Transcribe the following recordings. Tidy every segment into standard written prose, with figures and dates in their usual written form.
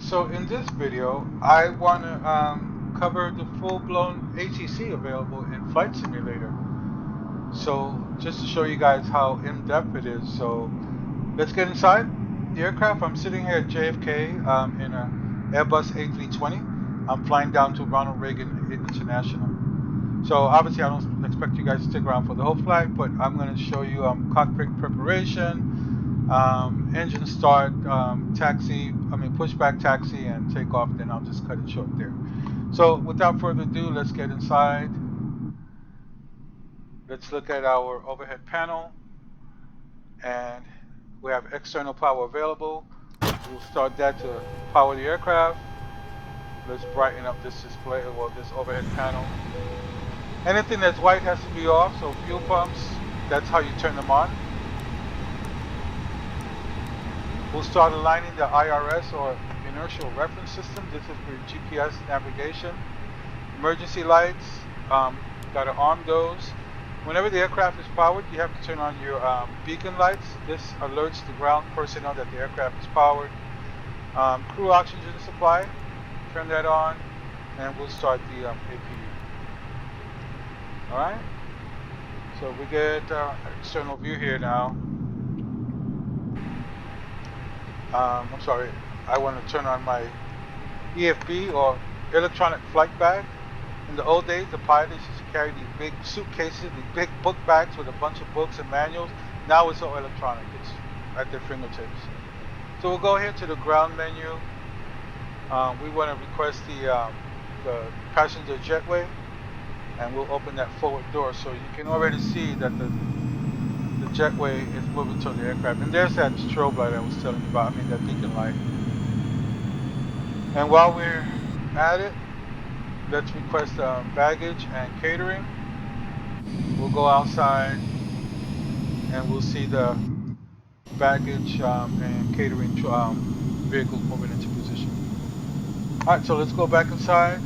So in this video, I want to cover the full-blown ATC available in Flight Simulator. So just to show you guys how in-depth it is. So let's get inside the aircraft. I'm sitting here at JFK in an Airbus A320. I'm flying down to Ronald Reagan International. So obviously I don't expect you guys to stick around for the whole flight, but I'm going to show you cockpit preparation, engine start, pushback taxi and takeoff, then I'll just cut it short there. So without further ado, let's get inside. Let's look at our overhead panel, and we have external power available. We'll start that to power the aircraft. Let's brighten up this display, well, this overhead panel. Anything that's white has to be off, so fuel pumps, that's how you turn them on. We'll start aligning the IRS or inertial reference system. This is for GPS navigation. Emergency lights, gotta arm those. Whenever the aircraft is powered, you have to turn on your beacon lights. This alerts the ground personnel that the aircraft is powered. Crew oxygen supply, turn that on, and we'll start the APU. Alright, so we get external view here now. I'm sorry, I want to turn on my EFB or electronic flight bag. In the old days, the pilots used to carry these big suitcases, these big book bags with a bunch of books and manuals. Now it's all electronic, it's at their fingertips. So we'll go ahead to the ground menu. We want to request the passenger jetway, and we'll open that forward door, so you can already see that the jetway is moving toward the aircraft. And there's that strobe light I was telling you about, that beacon light. And while we're at it, let's request baggage and catering. We'll go outside and we'll see the baggage and catering vehicles moving into position. Alright, so let's go back inside.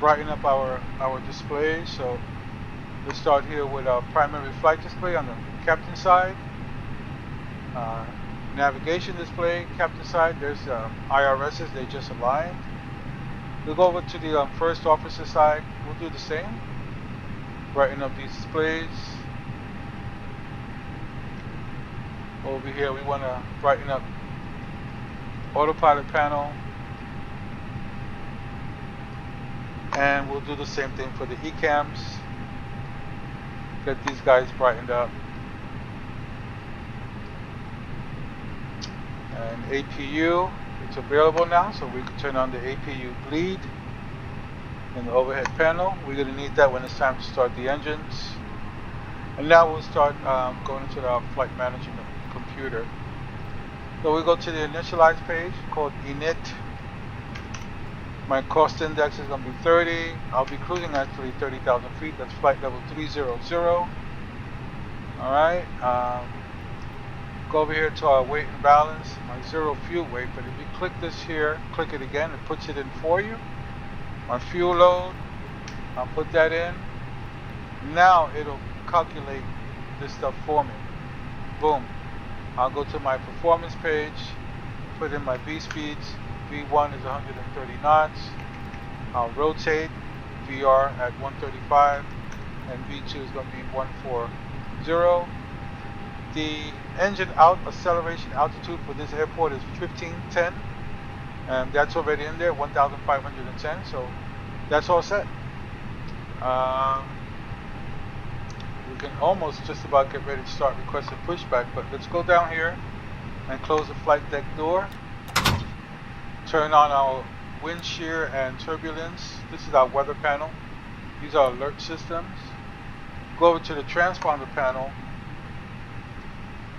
Brighten up our display. So let's start here with our primary flight display on the captain side. Navigation display, captain side, there's IRSs, they just aligned. We'll go over to the first officer side, we'll do the same. Brighten up these displays. Over here we want to brighten up autopilot panel. And we'll do the same thing for the ECAMs. Get these guys brightened up. And APU, it's available now, so we can turn on the APU bleed in the overhead panel. We're going to need that when it's time to start the engines. And now we'll start going into the flight management computer. So we go to the initialize page called init. My cost index is going to be 30. I'll be cruising actually 30,000 feet. That's flight level 300. Alright. Go over here to our weight and balance, my zero fuel weight. But if you click this here, click it again, it puts it in for you. My fuel load, I'll put that in. Now it'll calculate this stuff for me. Boom. I'll go to my performance page, put in my V speeds. V1 is 130 knots. I'll rotate VR at 135, and V2 is going to be 140. The engine out acceleration altitude for this airport is 1510, and that's already in there, 1,510. So that's all set. We can almost just about get ready to start requesting pushback, but let's go down here and close the flight deck door. Turn on our wind shear and turbulence. This is our weather panel. These are alert systems. Go over to the transponder panel.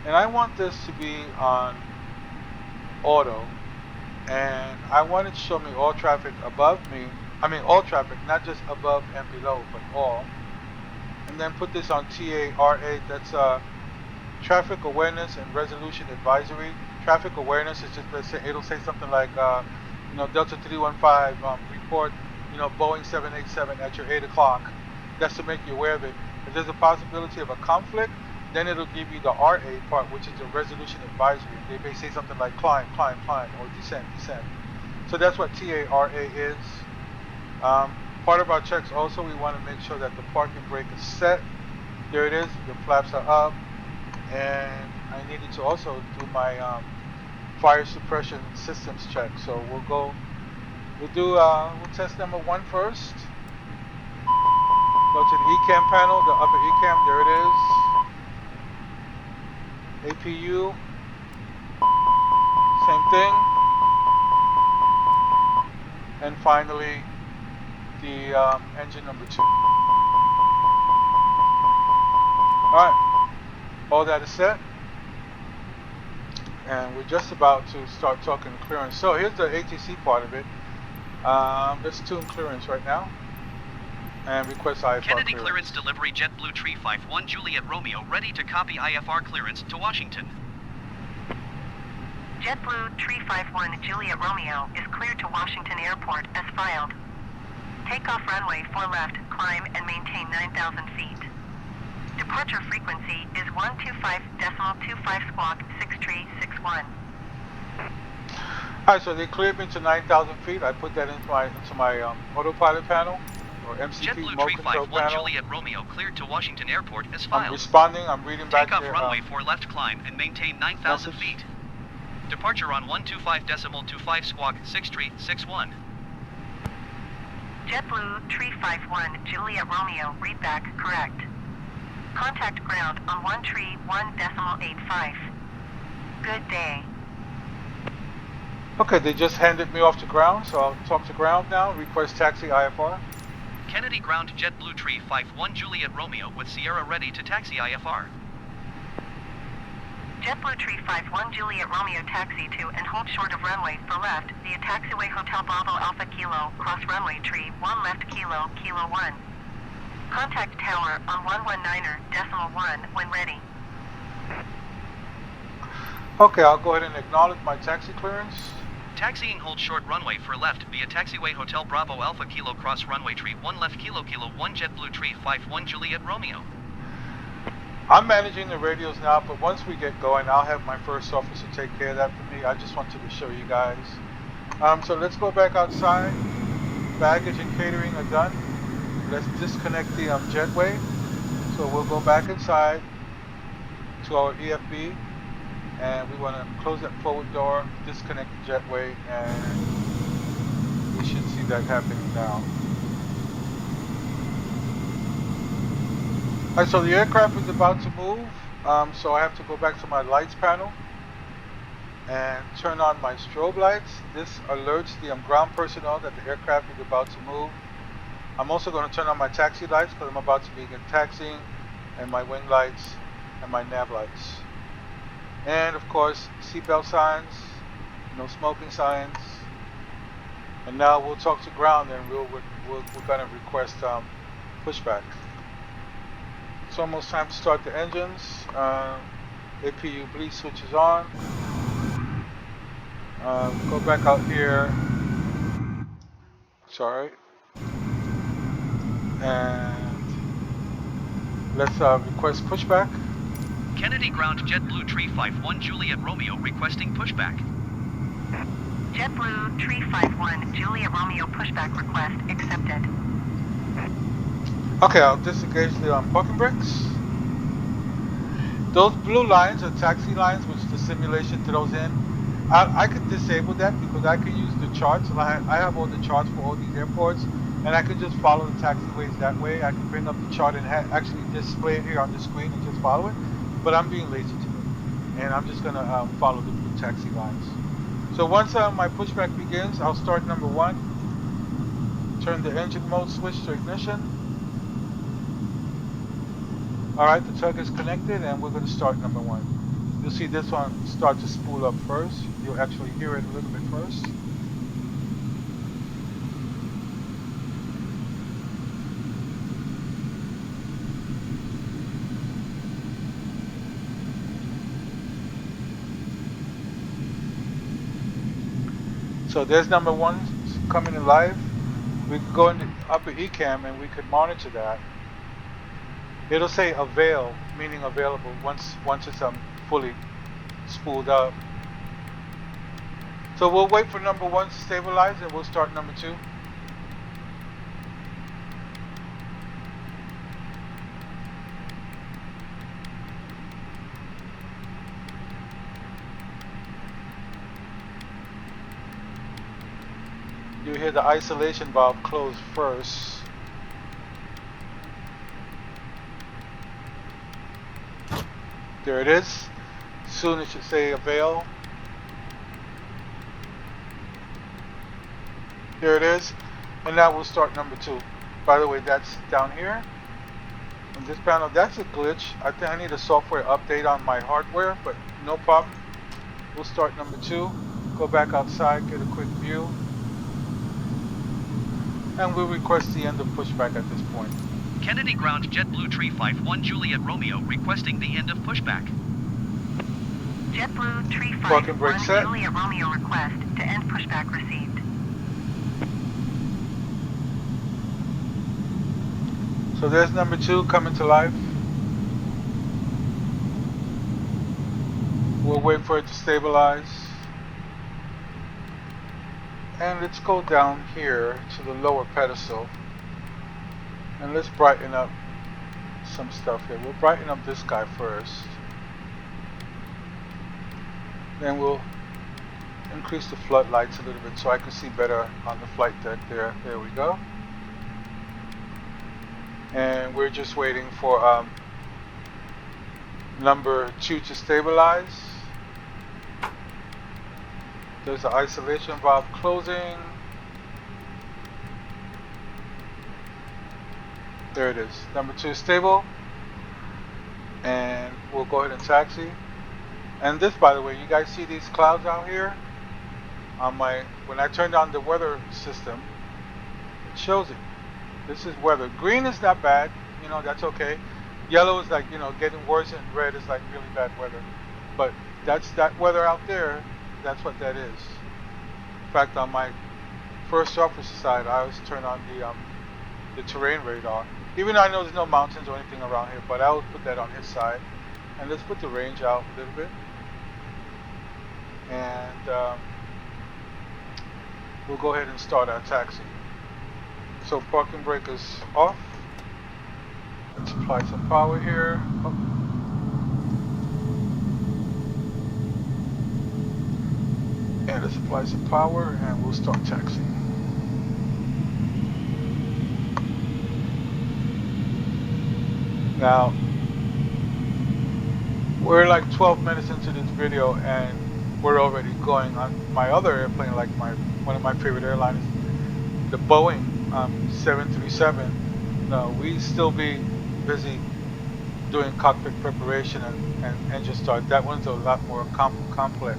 And I want this to be on auto. And I want it to show me all traffic above me. All traffic, not just above and below, but all. And then put this on TARA. That's Traffic Awareness and Resolution Advisory. Traffic awareness is just, let's say, it'll say something like, Delta 315, report, Boeing 787 at your 8 o'clock. That's to make you aware of it. If there's a possibility of a conflict, then it'll give you the RA part, which is the resolution advisory. They may say something like climb, climb, climb, or descend, descend. So that's what TARA is. Part of our checks also, we want to make sure that the parking brake is set. There it is, the flaps are up. And I needed to also do my fire suppression systems check. So we'll test number 1 first. Go to the ECAM panel, the upper ECAM, there it is. APU, same thing. And finally, the engine number 2. Alright, all that is set. And we're just about to start talking clearance. So here's the ATC part of it. Let's tune clearance right now. And request IFR Kennedy clearance delivery JetBlue Tree 51 Juliet Romeo ready to copy IFR clearance to Washington. JetBlue Tree 51 Juliet Romeo is cleared to Washington Airport as filed. Takeoff runway 4 left, climb and maintain 9,000 feet. Departure frequency is 125.25 squawk 6361. Alright, so they cleared me to 9,000 feet. I put that into my autopilot panel, or MCP JetBlue mode Tree control 51 panel. Juliet Romeo cleared to Washington Airport as filed. I'm responding, I'm reading back Takeoff their, runway 4 left, climb and maintain 9,000 message. feet. Departure on 125.25 squawk 6361. JetBlue Tree 51 Juliet Romeo readback correct. Contact ground on 131.85. Good day. Okay, they just handed me off to ground, so I'll talk to ground now. Request taxi IFR. Kennedy ground JetBlue Tree 51 Juliet Romeo with Sierra ready to taxi IFR. JetBlue Tree 51 Juliet Romeo taxi to and hold short of runway for left via taxiway Hotel Bravo Alpha Kilo, cross runway Tree 1 left Kilo, Kilo 1. Contact tower on 119.1 when ready. Okay, I'll go ahead and acknowledge my taxi clearance. Taxiing hold short runway for left via taxiway Hotel Bravo Alpha Kilo cross runway Tree 1 left Kilo Kilo 1 JetBlue Tree 51 Juliet Romeo. I'm managing the radios now, but once we get going, I'll have my first officer take care of that for me. I just wanted to show you guys. So let's go back outside. Baggage and catering are done. Let's disconnect the jetway. So we'll go back inside to our EFB, and we want to close that forward door, disconnect the jetway, and we should see that happening now. Alright, so the aircraft is about to move, so I have to go back to my lights panel and turn on my strobe lights. This alerts the ground personnel that the aircraft is about to move. I'm also going to turn on my taxi lights because I'm about to begin taxiing, and my wing lights and my nav lights. And of course, seatbelt signs, no smoking signs. And now we'll talk to ground, and we're going to request pushback. It's almost time to start the engines. APU bleed switch is on. Go back out here. Sorry. And let's request pushback. Kennedy ground JetBlue Tree 51 Juliet Romeo requesting pushback. JetBlue Tree 51 Juliet Romeo pushback request accepted. Okay, I'll disengage the parking brakes. Those blue lines are taxi lines, which the simulation throws in. I could disable that because I can use the charts. I have all the charts for all these airports, and I can just follow the taxiways that way. I can bring up the chart and actually display it here on the screen and just follow it. But I'm being lazy today, and I'm just gonna follow the blue taxi lines. So once my pushback begins, I'll start number 1. Turn the engine mode switch to ignition. Alright, the tug is connected, and we're going to start number 1. You'll see this one start to spool up first. You'll actually hear it a little bit first. So there's number 1 coming in live. We can go in the upper ECAM and we could monitor that. It'll say avail, meaning available once it's fully spooled up. So we'll wait for number 1 to stabilize and we'll start number 2. You hear the isolation valve close first. There it is. Soon it should say avail. There it is. And now we'll start number 2. By the way, that's down here. On this panel, that's a glitch. I think I need a software update on my hardware, but no problem. We'll start number 2. Go back outside, get a quick view. And we'll request the end of pushback at this point. Kennedy ground JetBlue Tree 51 Juliet Romeo requesting the end of pushback. JetBlue Tree Parking brake 51 set. Juliet Romeo request to end pushback received. So there's number 2 coming to life. We'll wait for it to stabilize. And let's go down here to the lower pedestal. And let's brighten up some stuff here. We'll brighten up this guy first. Then we'll increase the floodlights a little bit so I can see better on the flight deck there. There we go. And we're just waiting for number 2 to stabilize. There's the isolation valve closing. There it is. Number 2 is stable. And we'll go ahead and taxi. And this, by the way, you guys see these clouds out here? When I turned on the weather system, it shows it. This is weather. Green is not bad, that's okay. Yellow is like, getting worse, and red is like really bad weather. But that's that weather out there, that's what that is. In fact, on my first officer side, I always turn on the terrain radar. Even though I know there's no mountains or anything around here, but I always put that on his side. And let's put the range out a little bit. And we'll go ahead and start our taxi. So parking brake is off. Let's apply some power here. Oh. And let's apply some power and we'll start taxiing. Now, we're like 12 minutes into this video and we're already going on my other airplane, like one of my favorite airlines, the Boeing 737. No, we still be busy doing cockpit preparation and engine start. That one's a lot more complex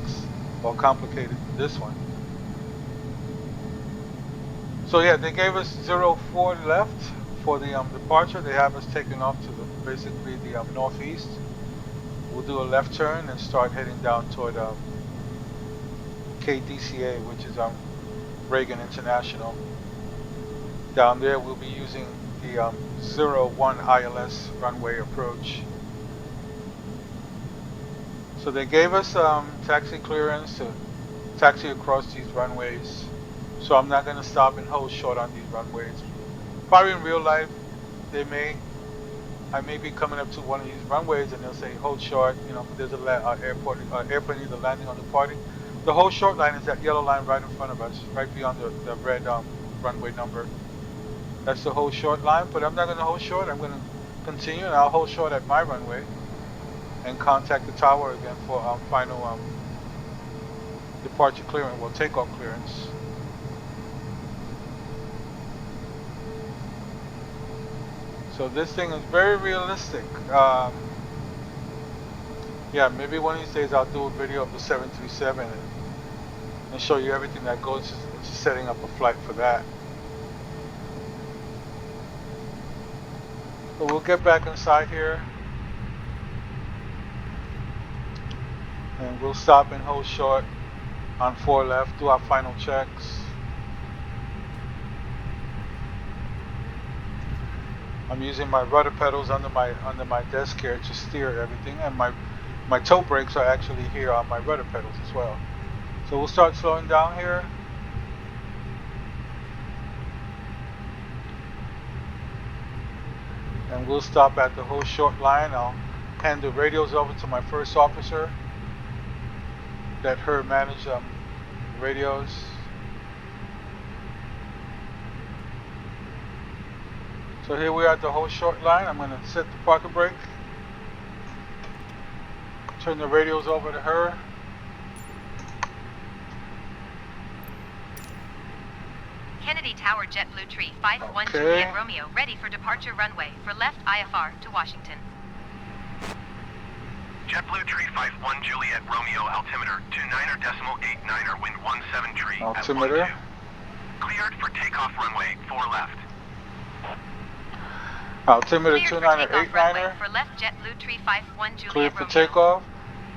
or complicated than this one. So yeah, they gave us 04 left for the departure. They have us taking off to basically the northeast. We'll do a left turn and start heading down toward KDCA, which is Reagan International. Down there we'll be using the 01 ILS runway approach. So they gave us taxi clearance to taxi across these runways. So I'm not going to stop and hold short on these runways. Probably in real life, I may be coming up to one of these runways and they'll say hold short. There's an airplane either landing or departing. The whole short line is that yellow line right in front of us, right beyond the red runway number. That's the whole short line, but I'm not going to hold short. I'm going to continue and I'll hold short at my runway and contact the tower again for final departure clearance, well, takeoff clearance. So this thing is very realistic. Yeah, maybe one of these days I'll do a video of the 737 and show you everything that goes into setting up a flight for that. But we'll get back inside here and we'll stop and hold short on 4 left, do our final checks. I'm using my rudder pedals under my desk here to steer everything, and my toe brakes are actually here on my rudder pedals as well. So we'll start slowing down here. And we'll stop at the whole short line. I'll hand the radios over to my first officer. Let her manage radios. So here we are at the whole short line. I'm going to set the parking brake. Turn the radios over to her. Kennedy Tower JetBlue Tree 51 Okay. Juliet Romeo ready for departure runway for left IFR to Washington. JetBlue Tree 51 Juliet Romeo altimeter 29.89er wind 17 Altimeter. at 12. Cleared for takeoff runway 4 left. Altimeter Cleared for takeoff 29.89er. runway for left JetBlue Tree 51 Juliet Clear for Romeo. takeoff.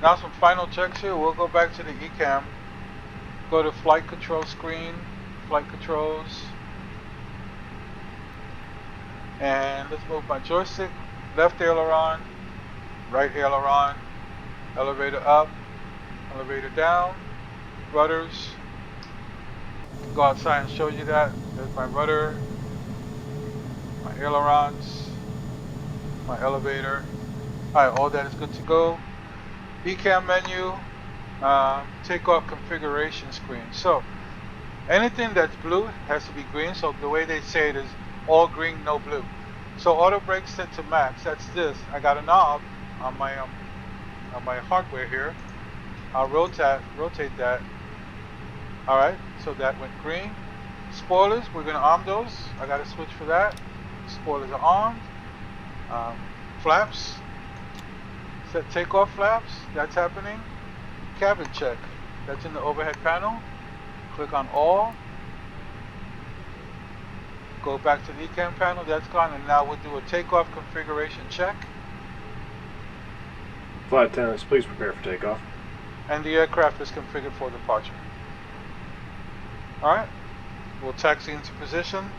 Now some final checks here. We'll go back to the ECAM. Go to flight control screen. Flight controls. And let's move my joystick. Left aileron. Right aileron. Elevator up. Elevator down. Rudders. Go outside and show you that. There's my rudder. My ailerons. My elevator. Alright, all that is good to go. ECAM menu. Takeoff configuration screen. So anything that's blue has to be green. So the way they say it is all green, no blue. So auto brake set to max. That's this. I got a knob on my hardware here. I'll rotate that. All right. So that went green. Spoilers. We're gonna arm those. I got to switch for that. Spoilers are armed. Flaps. Set takeoff flaps. That's happening. Cabin check. That's in the overhead panel. Click on all. Go back to the ECAM panel. That's gone. And now we'll do a takeoff configuration check. Flight attendants, please prepare for takeoff. And the aircraft is configured for departure. Alright. We'll taxi into position.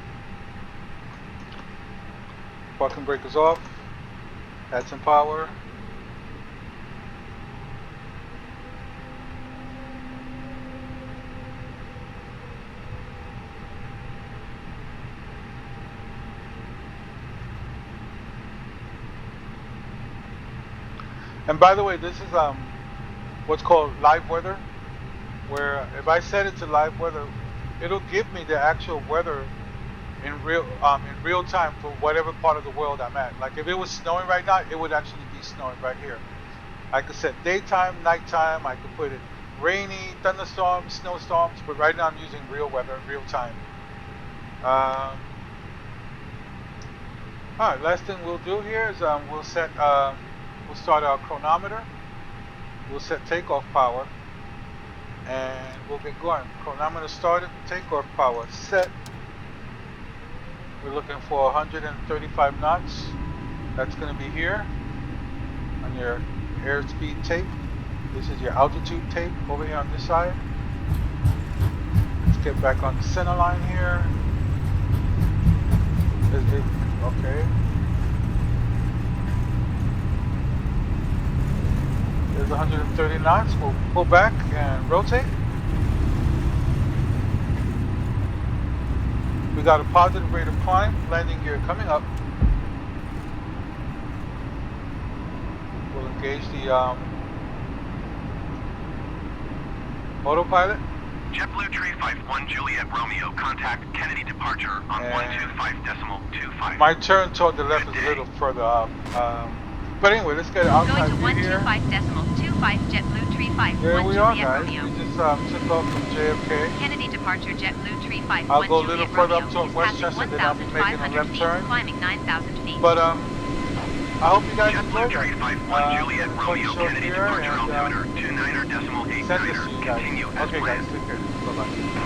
Parking brake is off. Add some power. And by the way, this is what's called live weather, where if I set it to live weather, it'll give me the actual weather in real time for whatever part of the world I'm at. Like if it was snowing right now, it would actually be snowing right here. I could set daytime, nighttime. I could put it rainy, thunderstorms, snowstorms. But right now I'm using real weather, real time. All right. Last thing we'll do here is we'll start our chronometer. We'll set takeoff power, and we'll get going. Chronometer started. Takeoff power set. We're looking for 135 knots. That's going to be here on your airspeed tape. This is your altitude tape over here on this side. Let's get back on the center line here. Okay. There's 130 knots. We'll pull back and rotate. We got a positive rate of climb. Landing gear coming up. We'll engage the autopilot. JetBlue Tree 51 Juliet Romeo, contact Kennedy departure on And 125.25. my turn toward the left is a little further up. But anyway, let's get outside Going to view here. 125.25 JetBlue Tree 51 There we are, Juliet guys. Romeo. We just took off from JFK. Kennedy departure JetBlue Tree 51 I'll go a Juliet little further Romeo up toward is Westchester, passing then I'll be making a 1,500 left feet, turn. climbing 9,000 feet. But I hope you guys JetBlue enjoyed Tree that. 51 Juliet Romeo, short Kennedy here, departure and altimeter 29.89er. send this to you guys. Continue as Okay, guys, planned. take care. Bye bye.